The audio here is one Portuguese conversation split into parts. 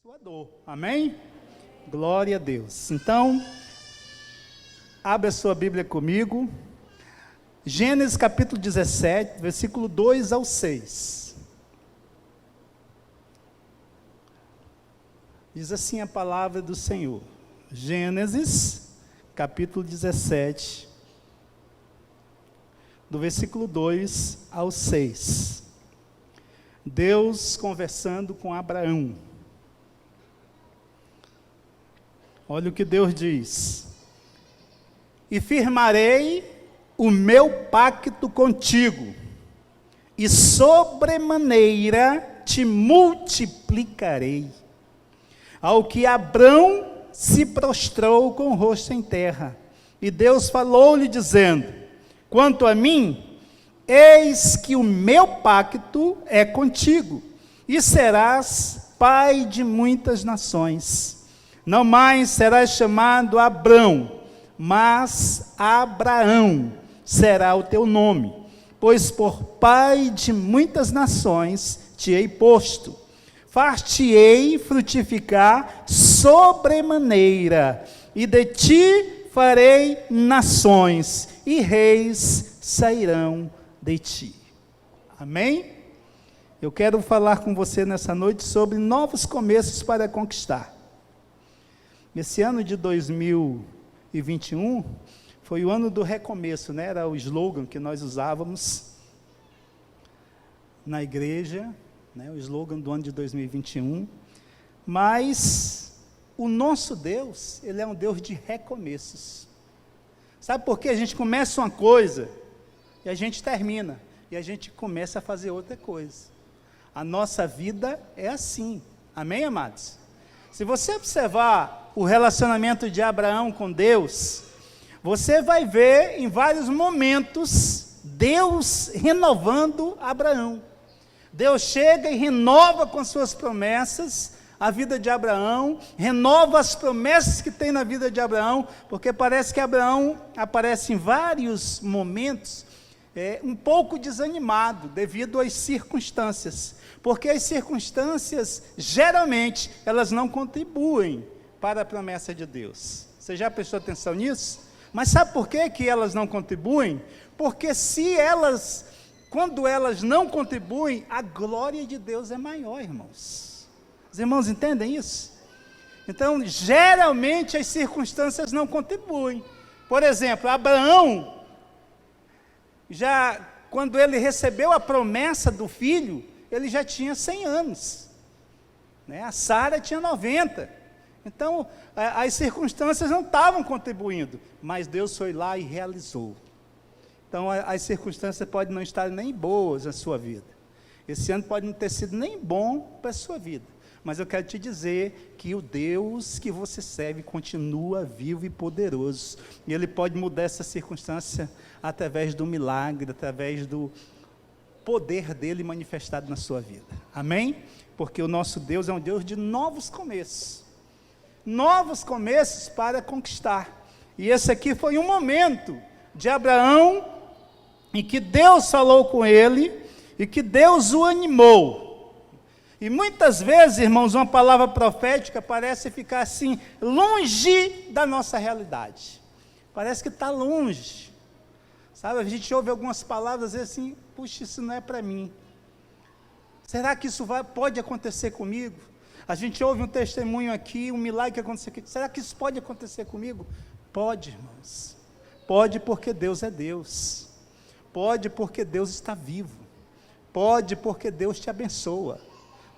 sua dor. Amém? Glória a Deus. Então, abre a sua Bíblia comigo. Gênesis capítulo 17, versículo 2 ao 6. Diz assim a palavra do Senhor. Gênesis capítulo 17, do versículo 2 ao 6. Deus conversando com Abraão. Olha o que Deus diz: e firmarei o meu pacto contigo, e sobremaneira te multiplicarei. Ao que Abrão se prostrou com o rosto em terra, e Deus falou-lhe dizendo: quanto a mim, eis que o meu pacto é contigo, e serás pai de muitas nações. Não mais serás chamado Abrão, mas Abraão será o teu nome, pois por pai de muitas nações te hei posto. Far-te-ei frutificar sobremaneira, e de ti farei nações, e reis sairão de ti. Amém? Eu quero falar com você nessa noite sobre novos começos para conquistar. Esse ano de 2021 foi o ano do recomeço, né? Era o slogan que nós usávamos na igreja, né? O slogan do ano de 2021. Mas o nosso Deus, Ele é um Deus de recomeços. Sabe por quê? A gente começa uma coisa e a gente termina, e a gente começa a fazer outra coisa. A nossa vida é assim. Amém, amados? Se você observar o relacionamento de Abraão com Deus, você vai ver em vários momentos Deus renovando Abraão. Deus chega e renova com suas promessas a vida de Abraão, renova as promessas que tem na vida de Abraão, porque parece que Abraão aparece em vários momentos um pouco desanimado devido às circunstâncias, porque as circunstâncias, geralmente, elas não contribuem para a promessa de Deus. Você já prestou atenção nisso? Mas sabe por que elas não contribuem? Porque quando elas não contribuem, a glória de Deus é maior, irmãos. Os irmãos entendem isso? Então, geralmente as circunstâncias não contribuem. Por exemplo, Abraão, quando ele recebeu a promessa do filho, ele já tinha 100 anos, né? A Sara tinha 90, então as circunstâncias não estavam contribuindo, mas Deus foi lá e realizou. Então as circunstâncias podem não estar nem boas na sua vida, esse ano pode não ter sido nem bom para a sua vida, mas eu quero te dizer que o Deus que você serve continua vivo e poderoso, e Ele pode mudar essa circunstância através do milagre, através do poder dEle manifestado na sua vida. Amém? Porque o nosso Deus é um Deus de novos começos para conquistar. E esse aqui foi um momento de Abraão em que Deus falou com ele e que Deus o animou. E muitas vezes, irmãos, uma palavra profética parece ficar assim, longe da nossa realidade. Parece que está longe. Sabe, a gente ouve algumas palavras e assim, puxa, isso não é para mim. Será que isso pode acontecer comigo? A gente ouve um testemunho aqui, um milagre que aconteceu aqui. Será que isso pode acontecer comigo? Pode, irmãos. Pode, porque Deus é Deus. Pode, porque Deus está vivo. Pode, porque Deus te abençoa.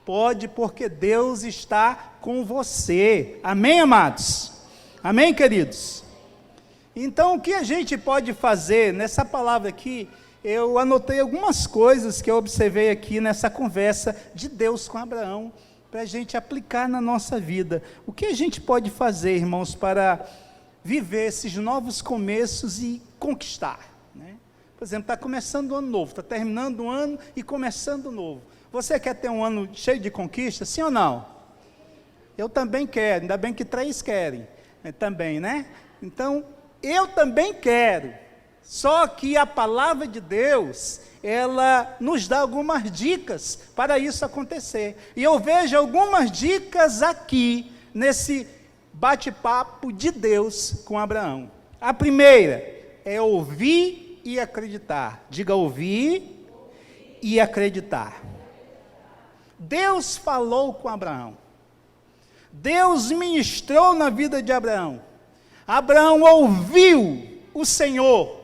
Pode, porque Deus está com você. Amém, amados? Amém, queridos? Então, o que a gente pode fazer nessa palavra aqui? Eu anotei algumas coisas que eu observei aqui nessa conversa de Deus com Abraão, para a gente aplicar na nossa vida. O que a gente pode fazer, irmãos, para viver esses novos começos e conquistar, né? Por exemplo, está começando um ano novo, está terminando um ano e começando um novo. Você quer ter um ano cheio de conquistas, sim ou não? Eu também quero, ainda bem que 3 querem, também, né? Então, eu também quero, Só que a palavra de Deus, ela nos dá algumas dicas para isso acontecer. E eu vejo algumas dicas aqui, nesse bate-papo de Deus com Abraão. A primeira é ouvir e acreditar. Diga ouvir e acreditar. Deus falou com Abraão. Deus ministrou na vida de Abraão. Abraão ouviu o Senhor.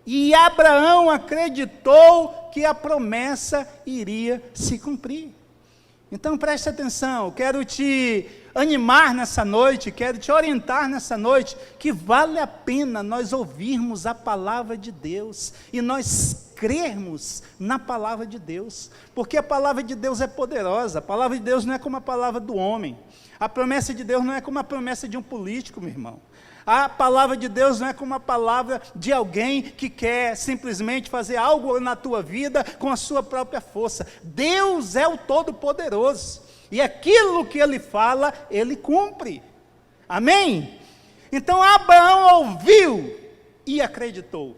E Abraão acreditou que a promessa iria se cumprir. Então preste atenção, quero te animar nessa noite, quero te orientar nessa noite, que vale a pena nós ouvirmos a palavra de Deus, e nós crermos na palavra de Deus, porque a palavra de Deus é poderosa, a palavra de Deus não é como a palavra do homem, a promessa de Deus não é como a promessa de um político, meu irmão. A palavra de Deus não é como a palavra de alguém que quer simplesmente fazer algo na tua vida com a sua própria força. Deus é o Todo-Poderoso. E aquilo que Ele fala, Ele cumpre. Amém? Então Abraão ouviu e acreditou.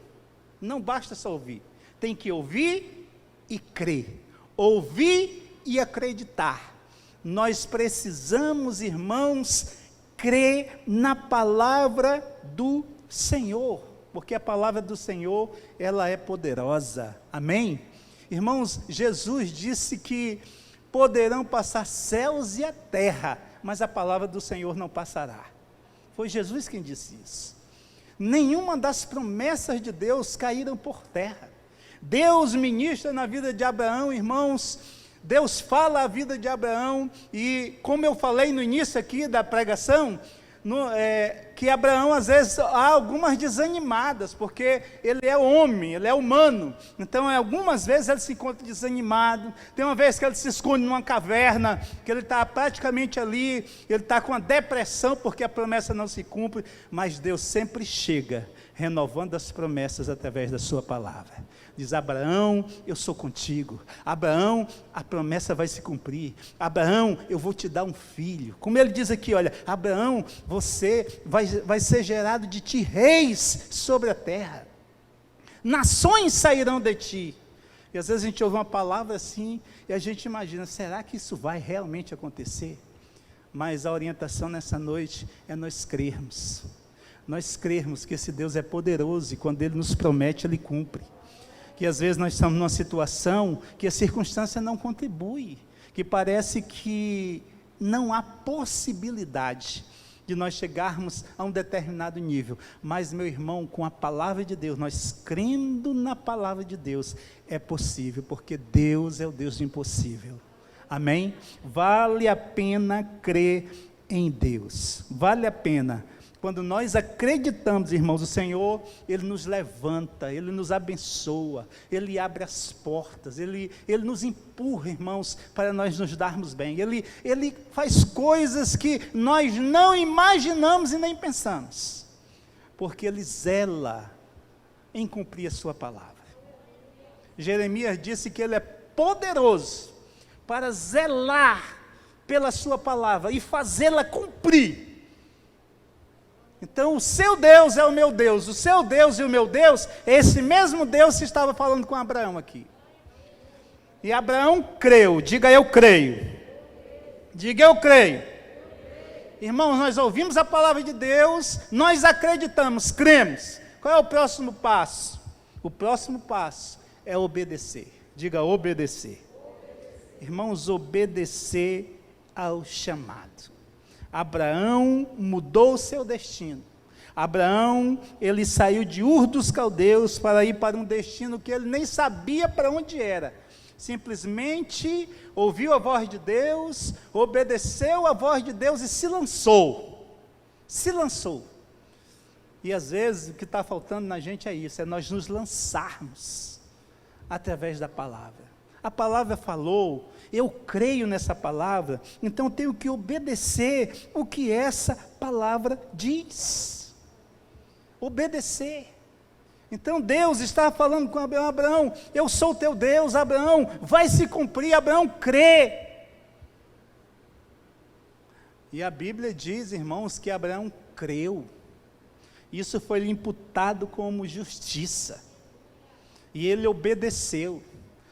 Não basta só ouvir. Tem que ouvir e crer. Ouvir e acreditar. Nós precisamos, irmãos, crer na palavra do Senhor, porque a palavra do Senhor, ela é poderosa, amém? Irmãos, Jesus disse que poderão passar céus e a terra, mas a palavra do Senhor não passará. Foi Jesus quem disse isso. Nenhuma das promessas de Deus caíram por terra. Deus ministra na vida de Abraão, irmãos. Deus fala a vida de Abraão, e como eu falei no início aqui da pregação, que Abraão às vezes há algumas desanimadas, porque ele é homem, ele é humano, então algumas vezes ele se encontra desanimado, tem uma vez que ele se esconde numa caverna, que ele está praticamente ali, ele está com uma depressão, porque a promessa não se cumpre, mas Deus sempre chega, renovando as promessas através da sua palavra. Diz: Abraão, eu sou contigo. Abraão, a promessa vai se cumprir. Abraão, eu vou te dar um filho. Como ele diz aqui, olha, Abraão, você vai ser gerado de ti reis sobre a terra. Nações sairão de ti. E às vezes a gente ouve uma palavra assim, e a gente imagina, será que isso vai realmente acontecer? Mas a orientação nessa noite é nós crermos. Nós crermos que esse Deus é poderoso, e quando Ele nos promete, Ele cumpre. Que às vezes nós estamos numa situação que a circunstância não contribui, que parece que não há possibilidade de nós chegarmos a um determinado nível, mas meu irmão, com a palavra de Deus, nós crendo na palavra de Deus, é possível, porque Deus é o Deus do impossível, amém? Vale a pena crer em Deus, vale a pena. Quando nós acreditamos, irmãos, o Senhor, Ele nos levanta, Ele nos abençoa, Ele abre as portas, Ele nos empurra, irmãos, para nós nos darmos bem. Ele faz coisas que nós não imaginamos e nem pensamos, porque Ele zela em cumprir a sua palavra. Jeremias disse que Ele é poderoso para zelar pela sua palavra e fazê-la cumprir. Então o seu Deus é o meu Deus, o seu Deus e o meu Deus, é esse mesmo Deus que estava falando com Abraão aqui. E Abraão creu, diga eu creio. Diga eu creio. Irmãos, nós ouvimos a palavra de Deus, nós acreditamos, cremos. Qual é o próximo passo? O próximo passo é obedecer. Diga obedecer. Irmãos, obedecer ao chamado. Abraão mudou o seu destino. Abraão, ele saiu de Ur dos Caldeus para ir para um destino que ele nem sabia para onde era. Simplesmente ouviu a voz de Deus, obedeceu a voz de Deus e se lançou. Se lançou. E às vezes o que está faltando na gente é isso, é nós nos lançarmos através da palavra. A palavra falou, eu creio nessa palavra, então tenho que obedecer o que essa palavra diz. Obedecer. Então Deus está falando com Abraão: Abraão, eu sou teu Deus, Abraão, vai se cumprir, Abraão, crê. E a Bíblia diz, irmãos, que Abraão creu. Isso foi lhe imputado como justiça. E ele obedeceu.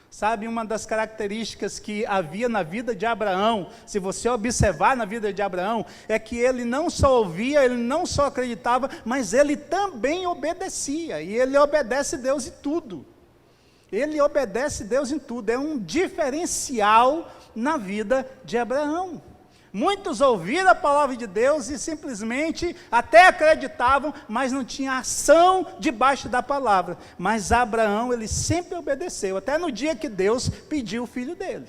Sabe, uma das características que havia na vida de Abraão, se você observar na vida de Abraão, é que ele não só ouvia, ele não só acreditava, mas ele também obedecia. E ele obedece Deus em tudo. Ele obedece Deus em tudo. É um diferencial na vida de Abraão. Muitos ouviram a palavra de Deus e simplesmente até acreditavam, mas não tinha ação debaixo da palavra. Mas Abraão, ele sempre obedeceu, até no dia que Deus pediu o filho dele.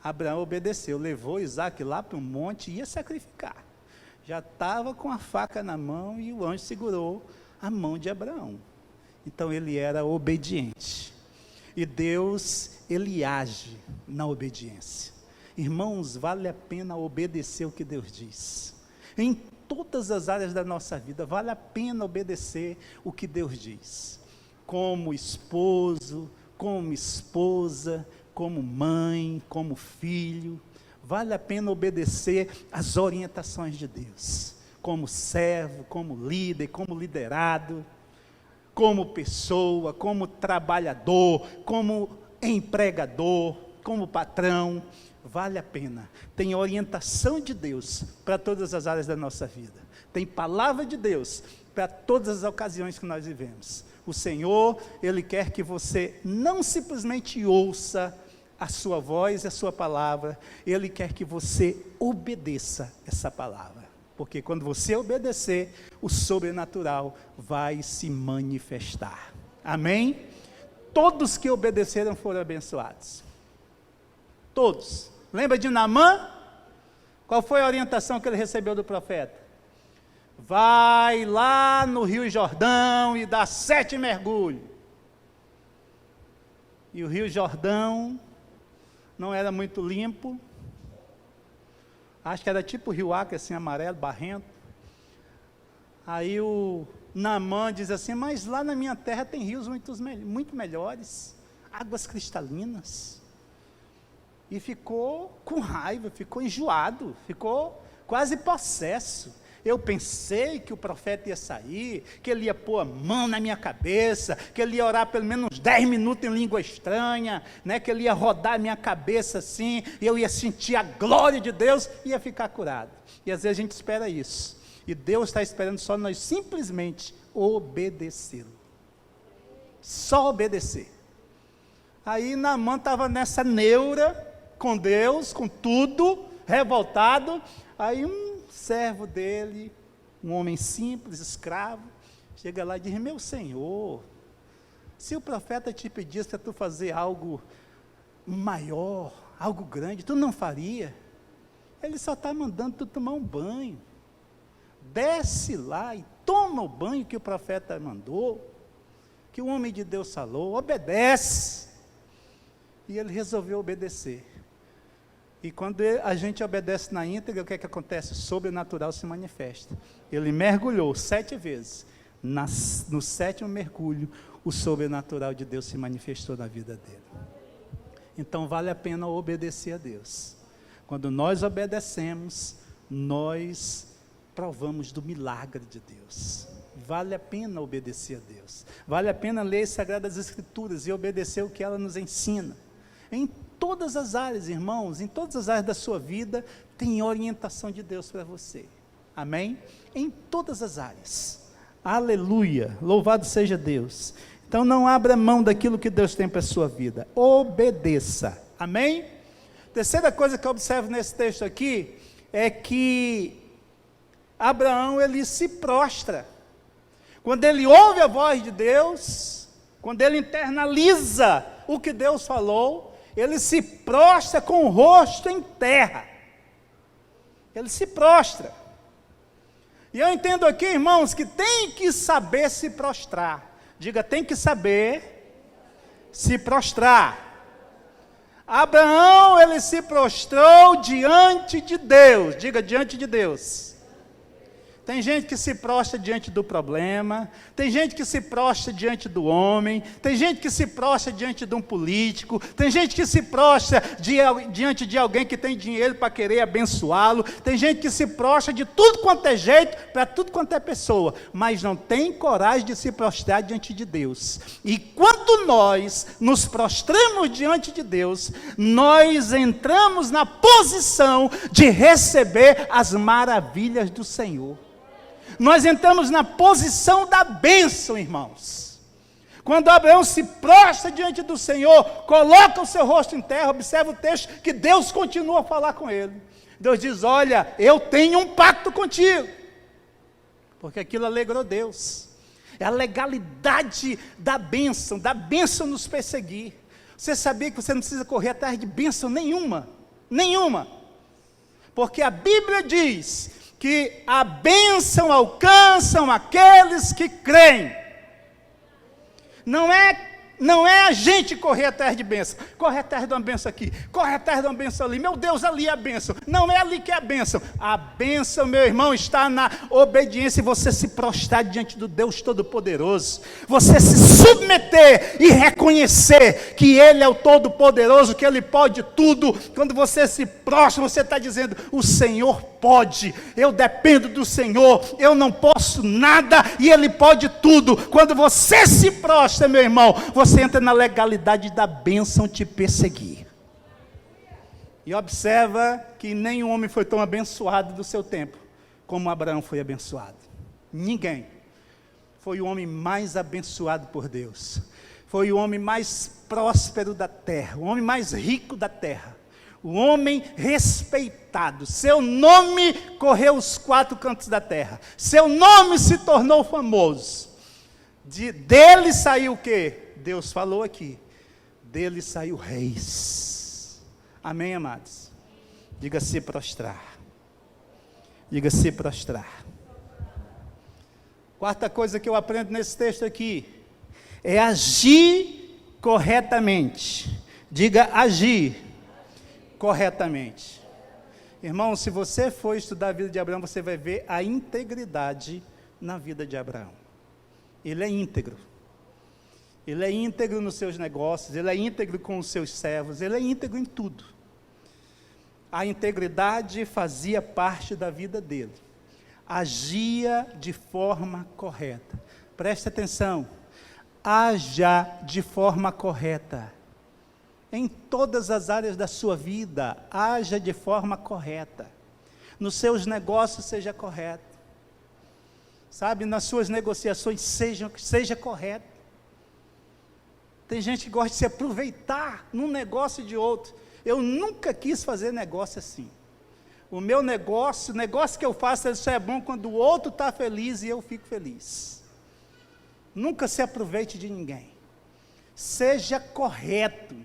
Abraão obedeceu, levou Isaac lá para um monte e ia sacrificar. Já estava com a faca na mão e o anjo segurou a mão de Abraão. Então ele era obediente. E Deus, ele age na obediência. Irmãos, vale a pena obedecer o que Deus diz. Em todas as áreas da nossa vida, vale a pena obedecer o que Deus diz. Como esposo, como esposa, como mãe, como filho. Vale a pena obedecer às orientações de Deus. Como servo, como líder, como liderado, como pessoa, como trabalhador, como empregador, como patrão. Vale a pena. Tem orientação de Deus para todas as áreas da nossa vida. Tem palavra de Deus para todas as ocasiões que nós vivemos. O Senhor, Ele quer que você não simplesmente ouça a sua voz e a sua palavra. Ele quer que você obedeça essa palavra. Porque quando você obedecer, o sobrenatural vai se manifestar. Amém? Todos que obedeceram foram abençoados. Todos. Lembra de Naamã? Qual foi a orientação que ele recebeu do profeta? Vai lá no Rio Jordão e dá 7 mergulhos. E o Rio Jordão não era muito limpo. Acho que era tipo o Rio Acre, assim, amarelo, barrento. Aí o Naamã diz assim, mas lá na minha terra tem rios muito melhores, águas cristalinas. E ficou com raiva, ficou enjoado, ficou quase possesso. Eu pensei que o profeta ia sair, que ele ia pôr a mão na minha cabeça, que ele ia orar pelo menos uns 10 minutos em língua estranha, né, que ele ia rodar a minha cabeça assim, e eu ia sentir a glória de Deus e ia ficar curado. E às vezes a gente espera isso. E Deus está esperando só nós simplesmente obedecê-lo. Só obedecer. Aí Naamã estava nessa neura com Deus, com tudo, revoltado. Aí um servo dele, um homem simples, escravo, chega lá e diz, meu senhor, se o profeta te pedisse para tu fazer algo maior, algo grande, tu não faria? Ele só está mandando tu tomar um banho. Desce lá e toma o banho que o profeta mandou, que o homem de Deus falou, obedece. E ele resolveu obedecer. E quando a gente obedece na íntegra, o que é que acontece? O sobrenatural se manifesta. Ele mergulhou 7 vezes. No 7º mergulho, o sobrenatural de Deus se manifestou na vida dele. Então vale a pena obedecer a Deus. Quando nós obedecemos, nós provamos do milagre de Deus. Vale a pena obedecer a Deus. Vale a pena ler as Sagradas Escrituras e obedecer o que ela nos ensina. Em todas as áreas, irmãos, em todas as áreas da sua vida, tem orientação de Deus para você. Amém? Em todas as áreas. Aleluia, louvado seja Deus. Então não abra mão daquilo que Deus tem para a sua vida. Obedeça. Amém? Terceira coisa que eu observo nesse texto aqui, é que Abraão, ele se prostra. Quando ele ouve a voz de Deus, quando ele internaliza o que Deus falou, ele se prostra com o rosto em terra. Ele se prostra. E eu entendo aqui, irmãos, que tem que saber se prostrar. Diga, tem que saber se prostrar. Abraão, ele se prostrou diante de Deus. Diga, diante de Deus. Tem gente que se prostra diante do problema, tem gente que se prostra diante do homem, tem gente que se prostra diante de um político, tem gente que se prostra diante de alguém que tem dinheiro para querer abençoá-lo, tem gente que se prostra de tudo quanto é jeito, para tudo quanto é pessoa, mas não tem coragem de se prostrar diante de Deus. E quando nós nos prostramos diante de Deus, nós entramos na posição de receber as maravilhas do Senhor. Nós entramos na posição da bênção, irmãos. Quando Abraão se prostra diante do Senhor, coloca o seu rosto em terra, observa o texto que Deus continua a falar com ele. Deus diz: olha, eu tenho um pacto contigo. Porque aquilo alegrou Deus. É a legalidade da bênção nos perseguir. Você sabia que você não precisa correr atrás de bênção nenhuma? Nenhuma. Porque a Bíblia diz que a bênção alcançam aqueles que creem. Não é a gente correr atrás de bênção, corre atrás de uma bênção aqui, corre atrás de uma bênção ali, meu Deus, ali é a bênção, não é ali que é a bênção. A bênção, meu irmão, está na obediência, e você se prostrar diante do Deus Todo-Poderoso, você se submeter e reconhecer que Ele é o Todo-Poderoso, que Ele pode tudo. Quando você se prostra, você está dizendo: o Senhor pode, eu dependo do Senhor, eu não posso nada, e Ele pode tudo. Quando você se prostra, meu irmão, você entra na legalidade da bênção te perseguir. E observa que nenhum homem foi tão abençoado do seu tempo como Abraão foi abençoado. Ninguém. Foi o homem mais abençoado por Deus. Foi o homem mais próspero da terra, o homem mais rico da terra. O homem respeitado, seu nome correu os quatro cantos da terra, seu nome se tornou famoso. Dele saiu o quê? Deus falou aqui, dele saiu reis. Amém, amados? Diga se prostrar. Diga se prostrar. Quarta coisa que eu aprendo nesse texto aqui, é agir corretamente. Diga agir corretamente. Irmão, se você for estudar a vida de Abraão, você vai ver a integridade na vida de Abraão. Ele é íntegro. Ele é íntegro nos seus negócios, ele é íntegro com os seus servos, ele é íntegro em tudo. A integridade fazia parte da vida dele. Agia de forma correta. Preste atenção. Haja de forma correta. Em todas as áreas da sua vida, haja de forma correta. Nos seus negócios, seja correto. Sabe, nas suas negociações, seja correto. Tem gente que gosta de se aproveitar num negócio de outro. Eu nunca quis fazer negócio assim. O meu negócio, o negócio que eu faço, isso é bom quando o outro está feliz e eu fico feliz. Nunca se aproveite de ninguém. Seja correto.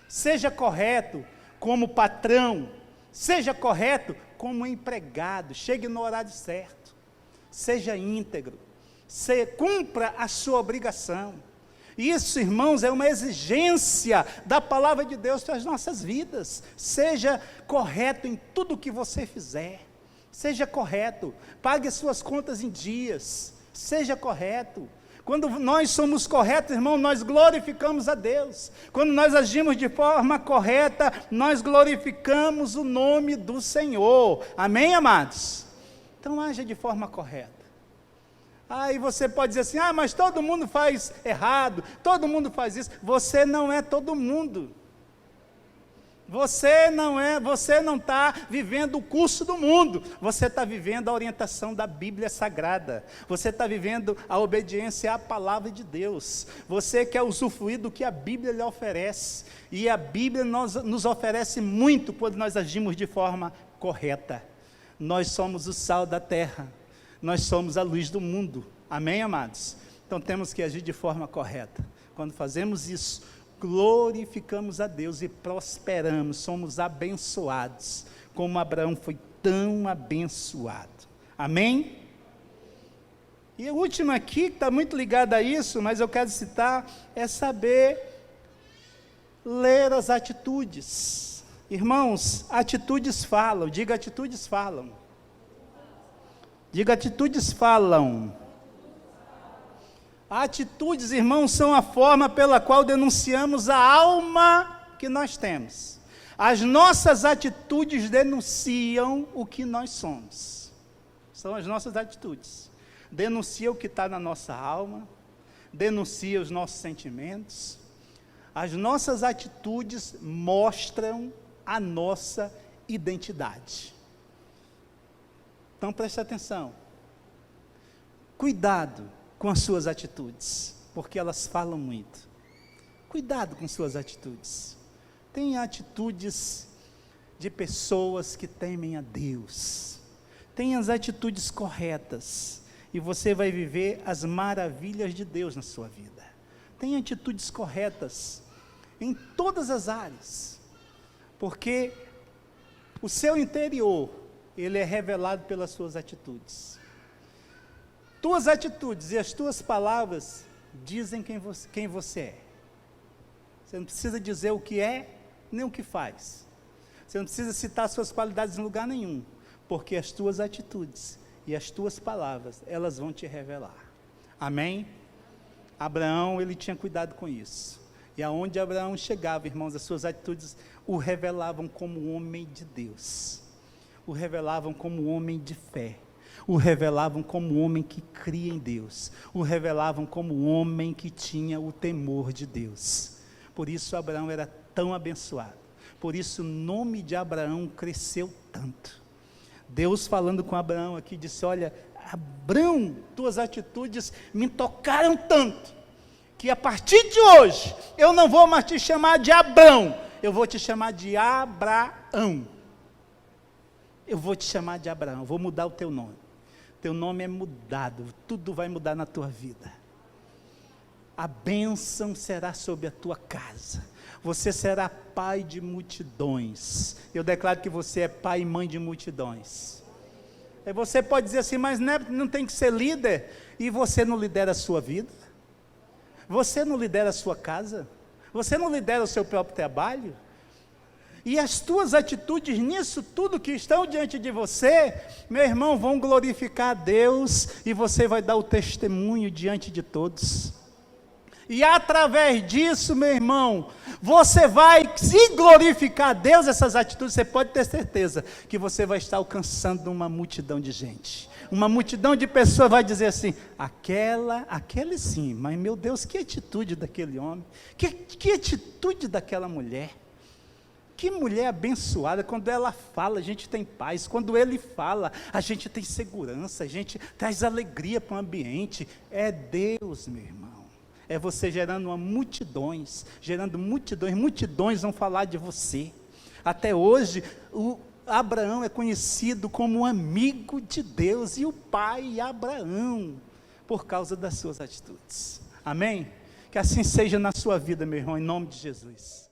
Seja correto como patrão. Seja correto como empregado. Chegue no horário certo. Seja íntegro. Cumpra a sua obrigação. Isso, irmãos, é uma exigência da palavra de Deus para as nossas vidas. Seja correto em tudo que você fizer. Seja correto. Pague as suas contas em dias. Seja correto. Quando nós somos corretos, irmão, nós glorificamos a Deus. Quando nós agimos de forma correta, nós glorificamos o nome do Senhor. Amém, amados? Então, haja de forma correta. Aí você pode dizer assim: ah, mas todo mundo faz errado, todo mundo faz isso. Você não é todo mundo. Você não está vivendo o curso do mundo. Você está vivendo a orientação da Bíblia Sagrada. Você está vivendo a obediência à palavra de Deus. Você quer usufruir do que a Bíblia lhe oferece. E a Bíblia nos oferece muito quando nós agimos de forma correta. Nós somos o sal da terra. Nós somos a luz do mundo. Amém, amados? Então temos que agir de forma correta. Quando fazemos isso, glorificamos a Deus e prosperamos, somos abençoados, como Abraão foi tão abençoado. Amém? E a última aqui, que está muito ligada a isso, mas eu quero citar, é saber ler as atitudes. Irmãos, atitudes falam, diga atitudes falam. Diga, atitudes falam. Atitudes, irmãos, são a forma pela qual denunciamos a alma que nós temos. As nossas atitudes denunciam o que nós somos. São as nossas atitudes. Denuncia o que está na nossa alma, denuncia os nossos sentimentos. As nossas atitudes mostram a nossa identidade. Então preste atenção. Cuidado com as suas atitudes, porque elas falam muito. Cuidado com suas atitudes. Tenha atitudes de pessoas que temem a Deus. Tenha as atitudes corretas e você vai viver as maravilhas de Deus na sua vida. Tenha atitudes corretas em todas as áreas, porque o seu interior, ele é revelado pelas suas atitudes. Tuas atitudes e as tuas palavras dizem quem você é. Você não precisa dizer o que é, nem o que faz. Você não precisa citar suas qualidades em lugar nenhum, porque as tuas atitudes e as tuas palavras, elas vão te revelar. Amém? Abraão, ele tinha cuidado com isso. E aonde Abraão chegava, irmãos, as suas atitudes o revelavam como homem de Deus. O revelavam como homem de fé. O revelavam como homem que cria em Deus. O revelavam como homem que tinha o temor de Deus. Por isso Abraão era tão abençoado. Por isso o nome de Abraão cresceu tanto. Deus falando com Abraão aqui, disse, olha, Abraão, tuas atitudes me tocaram tanto, que a partir de hoje, eu não vou mais te chamar de Abrão, eu vou te chamar de Abraão. Eu vou te chamar de Abraão, vou mudar o teu nome. Teu nome é mudado, tudo vai mudar na tua vida. A bênção será sobre a tua casa. Você será pai de multidões. Eu declaro que você é pai e mãe de multidões. Aí você pode dizer assim, mas não tem que ser líder, e você não lidera a sua vida? Você não lidera a sua casa? Você não lidera o seu próprio trabalho? E as tuas atitudes nisso tudo que estão diante de você, meu irmão, vão glorificar a Deus, e você vai dar o testemunho diante de todos. E através disso, meu irmão, você vai se glorificar a Deus, essas atitudes, você pode ter certeza que você vai estar alcançando uma multidão de gente. Uma multidão de pessoas vai dizer assim, aquele sim, mas meu Deus, que atitude daquele homem, que atitude daquela mulher. Que mulher abençoada, quando ela fala, a gente tem paz, quando ele fala, a gente tem segurança, a gente traz alegria para o ambiente. É Deus, meu irmão. É você gerando multidões, multidões vão falar de você. Até hoje, Abraão é conhecido como um amigo de Deus, e o pai Abraão, por causa das suas atitudes. Amém? Que assim seja na sua vida, meu irmão, em nome de Jesus.